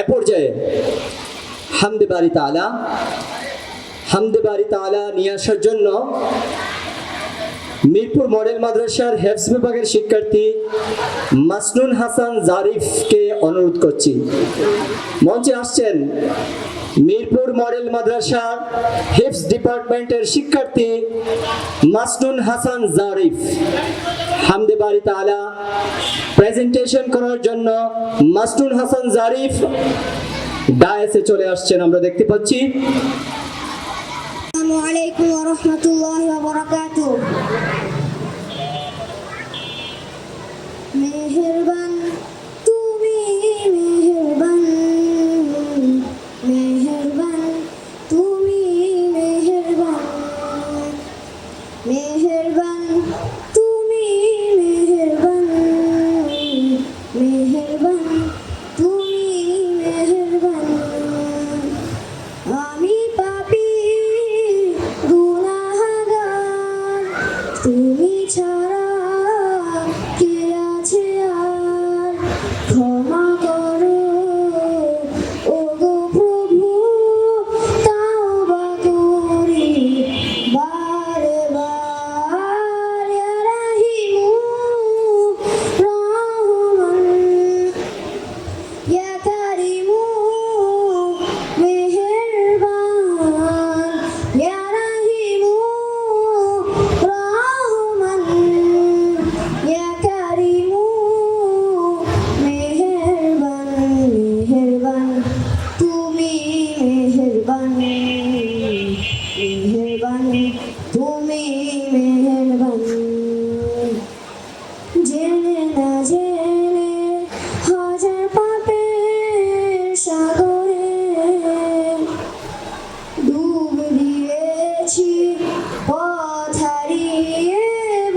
এ পর্যায়ে হামদে বারি তাআলা নিয়ে আসার জন্য মিরপুর মডেল মাদ্রাসার হেফজ বিভাগের শিক্ষার্থী মাসনুন হাসান জারিফকে অনুরোধ করছি। মঞ্চে আসছেন মিরপুর মডেল মাদ্রাসার হেফজ ডিপার্টমেন্টের শিক্ষার্থী মাসনুন হাসান জারিফ। হামদে বারি তাআলা প্রেজেন্টেশন করার জন্য মাসনুন হাসান জারিফ ডায়াসে চলে আসছেন, আমরা দেখতে পাচ্ছি। আসসালামু আলাইকুম ওয়া রাহমাতুল্লাহি ওয়া বারাকাতুহু। মেহেরবান তুমি মেহেরবান, মেহেরবান তুমি মেহেরবান, মেহেরবান তুমি মেহেরবান, মেহেরবান তুমি মেহেরবান। আমি পাপী গুনাহগার, তুমি ছাড়া কে আছে আর? ক্ষমা করো ওগো প্রভু, তাওবা করি বারে বার। ইয়া রাহিমু রহমান, ইয়া কারিমু মেহেরবান, ইয়া রাহিমু রহমান, ইয়া কারিমু মেহেরবান। মেহেরবান তুমি মেহেরবান, মেহেরবান তুমি মেহেরবান। জেনে না জেনে হাজার পাপের সাগরে ডুব দিয়েছি পথ হারিয়ে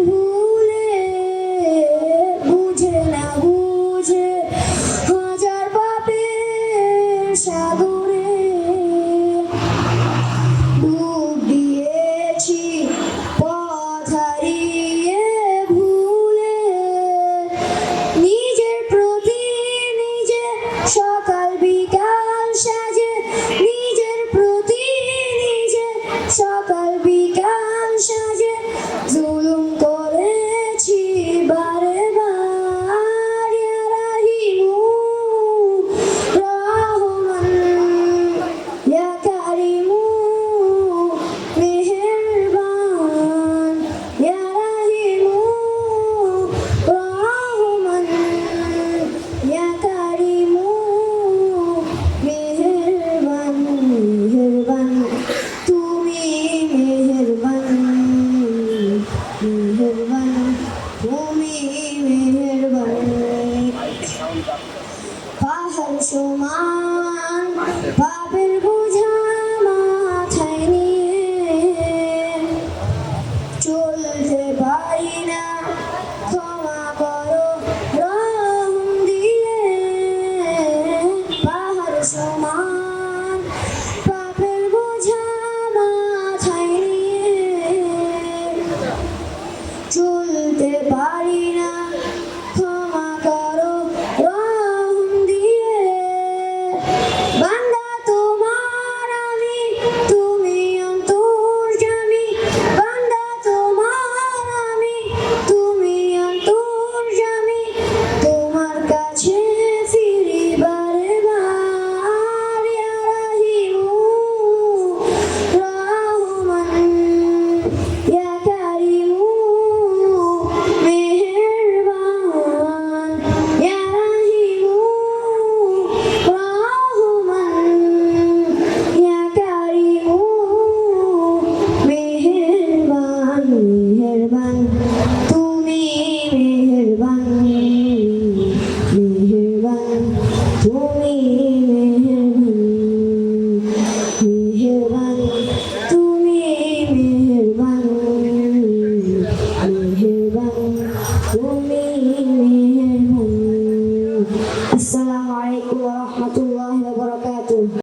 ভুলে। বুঝে না বুঝে হাজার পাপের সাগরে ডুব দিয়েছি পথ হারিয়ে ভুলে। নিজের প্রতি নিজে সকাল বিকাল সাজে, নিজের প্রতি নিজে সকাল বিকাল সাজে জুলুম করেছি বারে বার। ইয়া রাহিমু রহমান, ইয়া কারিমু মেহেরবান, ইয়া রাহিমু রহমান, ইয়া কারিমু মেহেরবান। মেহেরবান তুমি মেহেরবান, মেহেরবান তুমি মেহেরবান। পাহাড় সমান পাপের